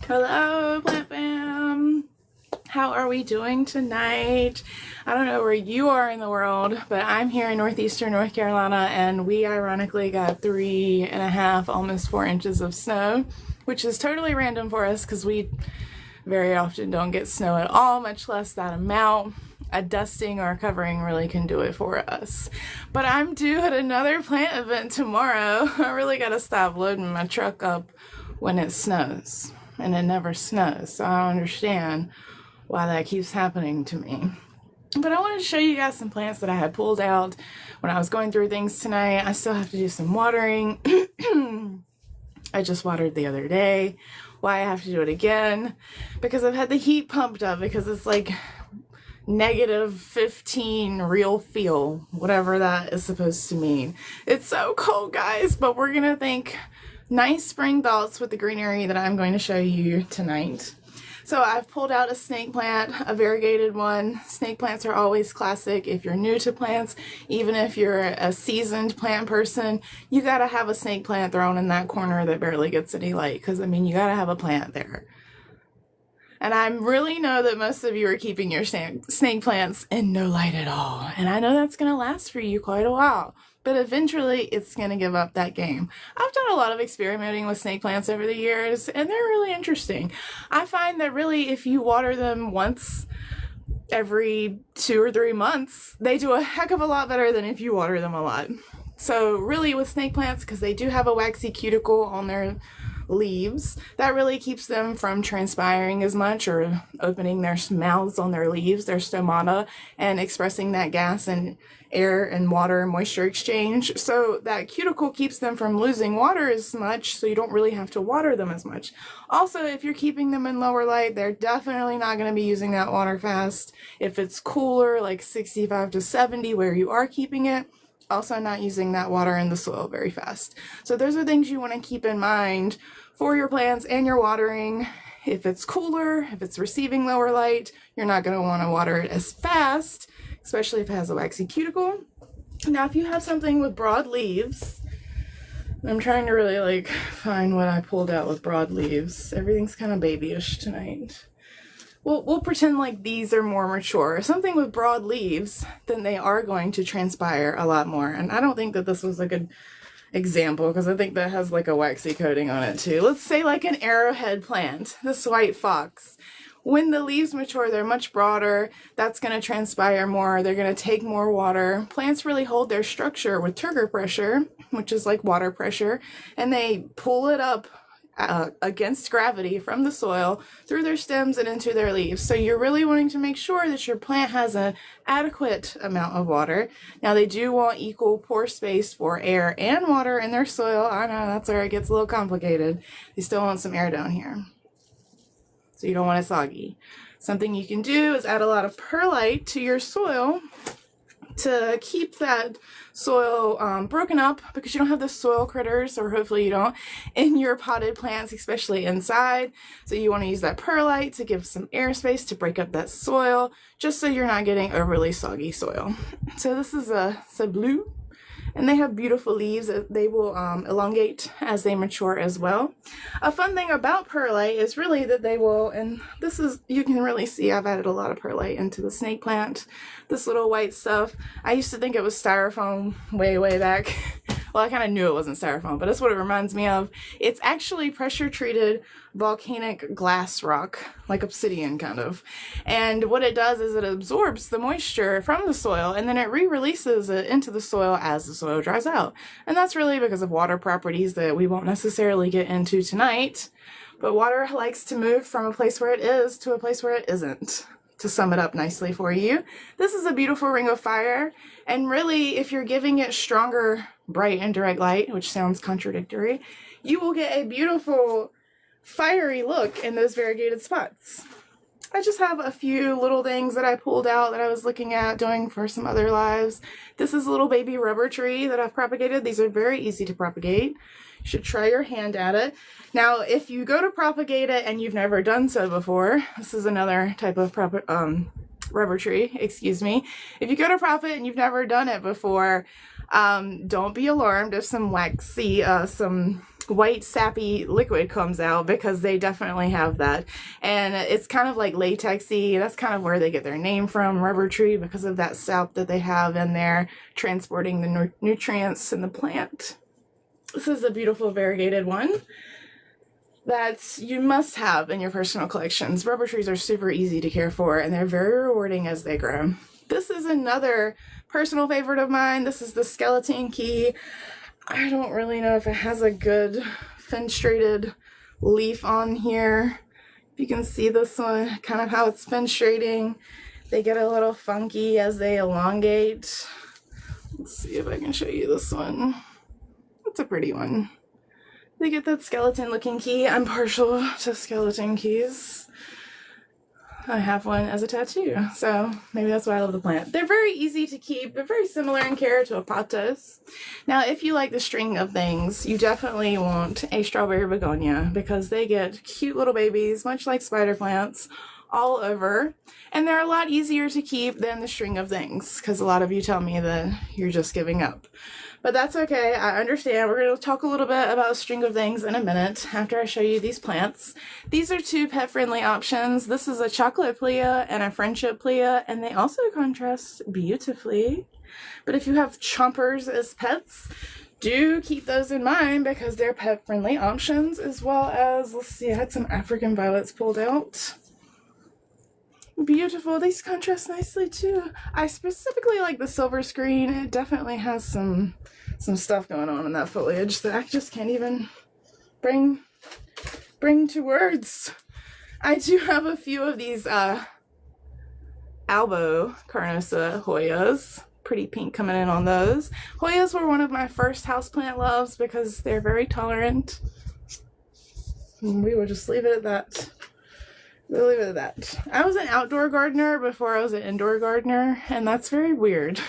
Hello, Plant Fam! How are we doing tonight? I don't know where you are in the world, but I'm here in northeastern North Carolina, and we ironically got 3.5, almost 4 inches of snow, which is totally random for us because we very often don't get snow at all, much less that amount. A dusting or a covering really can do it for us. But I'm due at another plant event tomorrow. I really gotta stop loading my truck up when it snows. And it never snows, so I don't understand why that keeps happening to me. But I wanted to show you guys some plants that I had pulled out when I was going through things tonight. I still have to do some watering. I just watered the other day. Why I have to do it again? Because I've had the heat pumped up because it's like -15 real feel, whatever that is supposed to mean. It's so cold, guys, but we're gonna think nice spring thoughts with the greenery that I'm going to show you tonight. So I've pulled out a snake plant, a variegated one. Snake plants are always classic. If you're new to plants, even if you're a seasoned plant person, you gotta have a snake plant thrown in that corner that barely gets any light, because I mean, you gotta have a plant there. And I really know that most of you are keeping your snake plants in no light at all. And I know that's going to last for you quite a while. But eventually, it's going to give up that game. I've done a lot of experimenting with snake plants over the years, and they're really interesting. I find that really, if you water them once every 2 or 3 months, they do a heck of a lot better than if you water them a lot. So really, with snake plants, because they do have a waxy cuticle on their leaves, that really keeps them from transpiring as much or opening their mouths on their leaves, their stomata, and expressing that gas and air and water and moisture exchange. So that cuticle keeps them from losing water as much, so you don't really have to water them as much. Also, if you're keeping them in lower light, they're definitely not going to be using that water fast. If it's cooler, like 65 to 70 where you are keeping it, also not using that water in the soil very fast. So those are things you want to keep in mind for your plants and your watering. If it's cooler, if it's receiving lower light, you're not going to want to water it as fast, especially if it has a waxy cuticle. Now, if you have something with broad leaves, I'm trying to really find what I pulled out with broad leaves. Everything's kind of babyish tonight. We'll pretend like these are more mature. Something with broad leaves, then they are going to transpire a lot more. And I don't think that this was a good example because I think that has like a waxy coating on it too. Let's say like an arrowhead plant, this white fox. When the leaves mature, they're much broader. That's going to transpire more. They're going to take more water. Plants really hold their structure with turgor pressure, which is like water pressure, and they pull it up against gravity from the soil through their stems and into their leaves. So you're really wanting to make sure that your plant has an adequate amount of water. Now they do want equal pore space for air and water in their soil. I know that's where it gets a little complicated. They still want some air down here, so you don't want it soggy. Something you can do is add a lot of perlite to your soil to keep that soil broken up, because you don't have the soil critters, or hopefully you don't, in your potted plants, especially inside. So you want to use that perlite to give some airspace to break up that soil, just so you're not getting overly soggy soil. So this is a blue, and they have beautiful leaves. They will elongate as they mature as well. A fun thing about perlite is really that they will, and this is, you can really see I've added a lot of perlite into the snake plant. This little white stuff, I used to think it was styrofoam way back. Well, I kind of knew it wasn't styrofoam, but that's what it reminds me of. It's actually pressure treated volcanic glass rock, like obsidian kind of. And what it does is it absorbs the moisture from the soil, and then it re-releases it into the soil as the soil dries out. And that's really because of water properties that we won't necessarily get into tonight. But water likes to move from a place where it is to a place where it isn't. To sum it up nicely for you, this is a beautiful ring of fire, and really, if you're giving it stronger, bright, and direct light, which sounds contradictory, you will get a beautiful fiery look in those variegated spots. I just have a few little things that I pulled out that I was looking at doing for some other lives. This is a little baby rubber tree that I've propagated. These are very easy to propagate. You should try your hand at it. Now, if you go to propagate it and you've never done so before, this is another type of rubber tree, excuse me. If you go to prop it and you've never done it before, don't be alarmed if some waxy, some white sappy liquid comes out, because they definitely have that. And it's kind of like latexy. That's kind of where they get their name from, rubber tree, because of that sap that they have in there transporting the nutrients in the plant. This is a beautiful variegated one that you must have in your personal collections. Rubber trees are super easy to care for, and they're very rewarding as they grow. This is another personal favorite of mine. This is the Skeleton Key. I don't really know if it has a good fenestrated leaf on here. If you can see this one, kind of how it's fenestrating. They get a little funky as they elongate. Let's see if I can show you this one. It's a pretty one. They get that skeleton looking key. I'm partial to skeleton keys. I have one as a tattoo, so maybe that's why I love the plant. They're very easy to keep. They're very similar in care to a pothos. Now, if you like the string of things, you definitely want a strawberry begonia, because they get cute little babies, much like spider plants, all over. And they're a lot easier to keep than the string of things, because a lot of you tell me that you're just giving up. But that's okay, I understand. We're going to talk a little bit about string of things in a minute after I show you these plants. These are two pet-friendly options. This is a chocolate plea and a friendship plea, and they also contrast beautifully. But if you have chompers as pets, do keep those in mind, because they're pet-friendly options, as well as, let's see, I had some African violets pulled out. Beautiful. These contrast nicely too. I specifically like the silver screen. It definitely has some stuff going on in that foliage that I just can't even bring to words. I do have a few of these Albo Carnosa Hoyas. Pretty pink coming in on those. Hoyas were one of my first houseplant loves because they're very tolerant. And we will just leave it at that. We'll leave it at that. I was an outdoor gardener before I was an indoor gardener, and that's very weird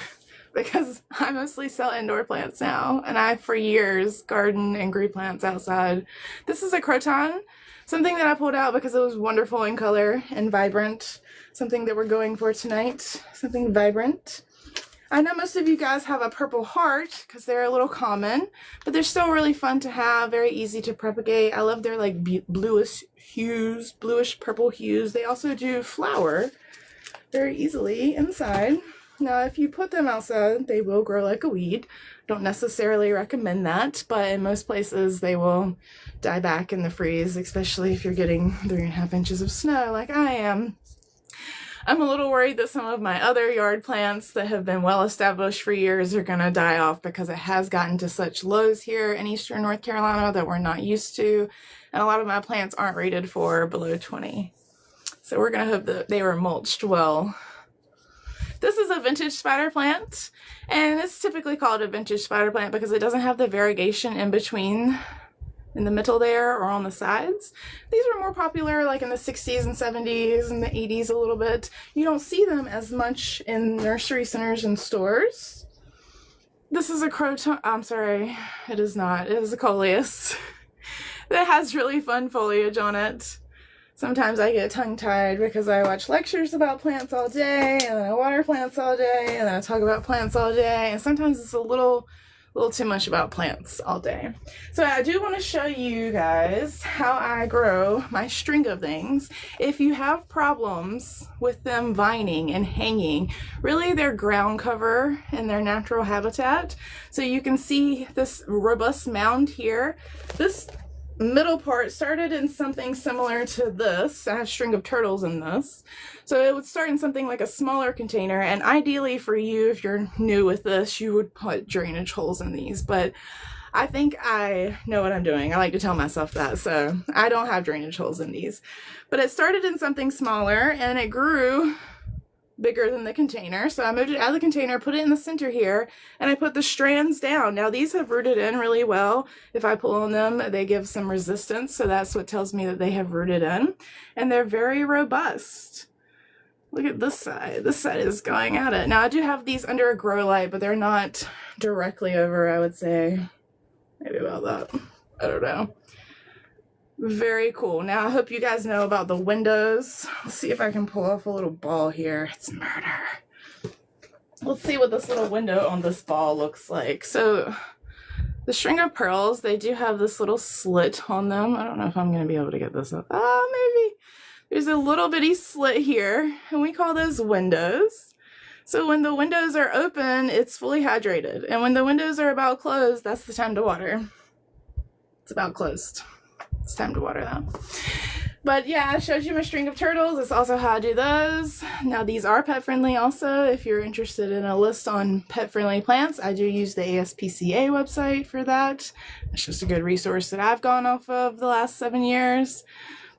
because I mostly sell indoor plants now, and I for years garden and grew plants outside. This is a croton, something that I pulled out because it was wonderful in color and vibrant, something that we're going for tonight, something vibrant. I know most of you guys have a purple heart because they're a little common, but they're still really fun to have, very easy to propagate. I love their like bluish hues, bluish purple hues. They also do flower very easily inside. Now, if you put them outside, they will grow like a weed. Don't necessarily recommend that, but in most places they will die back in the freeze, especially if you're getting 3.5 inches of snow like I am. I'm a little worried that some of my other yard plants that have been well established for years are going to die off because it has gotten to such lows here in eastern North Carolina that we're not used to. And a lot of my plants aren't rated for below 20. So we're going to hope that they were mulched well. This is a vintage spider plant, and it's typically called a vintage spider plant because it doesn't have the variegation in between, in the middle there or on the sides. These were more popular like in the 60s and 70s and the 80s a little bit. You don't see them as much in nursery centers and stores. This is a croton, I'm sorry, it is not. It is a coleus that has really fun foliage on it. Sometimes I get tongue-tied because I watch lectures about plants all day, and then I water plants all day, and then I talk about plants all day, and sometimes it's a little too much about plants all day. So I do want to show you guys how I grow my string of things. If you have problems with them vining and hanging, really they're ground cover in their natural habitat. So you can see this robust mound here. This middle part started in something similar to this. I have a string of turtles in this. So it would start in something like a smaller container, and ideally for you, if you're new with this, you would put drainage holes in these, but I think I know what I'm doing. I like to tell myself that, so I don't have drainage holes in these. But it started in something smaller, and it grew bigger than the container. So I moved it out of the container, put it in the center here, and I put the strands down. Now these have rooted in really well. If I pull on them, they give some resistance. So that's what tells me that they have rooted in, and they're very robust. Look at this side. This side is going at it. Now I do have these under a grow light, but they're not directly over, I would say. Maybe about that. I don't know. Very cool. Now I hope you guys know about the windows. Let's see if I can pull off a little ball here. It's murder. Let's see what this little window on this ball looks like. So The string of pearls, they do have this little slit on them. I don't know if I'm going to be able to get this up. Maybe. There's a little bitty slit here, and we call those windows. So when the windows are open, it's fully hydrated. And when the windows are about closed, that's the time to water. It's about closed. It's time to water them. But yeah, I showed you my string of turtles. It's also how I do those. Now these are pet friendly also. If you're interested in a list on pet friendly plants, I do use the ASPCA website for that. It's just a good resource that I've gone off of the last 7 years.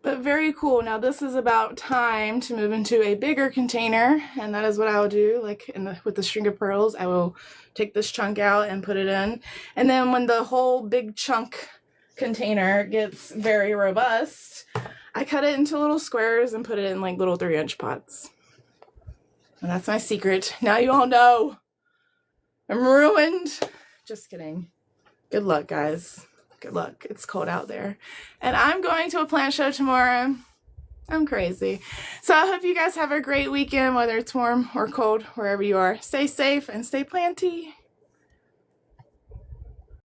But very cool. Now this is about time to move into a bigger container, and that is what I will do. Like with the string of pearls, I will take this chunk out and put it in. And then when the whole big chunk container gets very robust, I cut it into little squares and put it in like little 3-inch pots. And that's my secret. Now you all know. I'm ruined. Just kidding. Good luck, guys. Good luck. It's cold out there. And I'm going to a plant show tomorrow. I'm crazy. So I hope you guys have a great weekend, whether it's warm or cold, wherever you are. Stay safe and stay planty.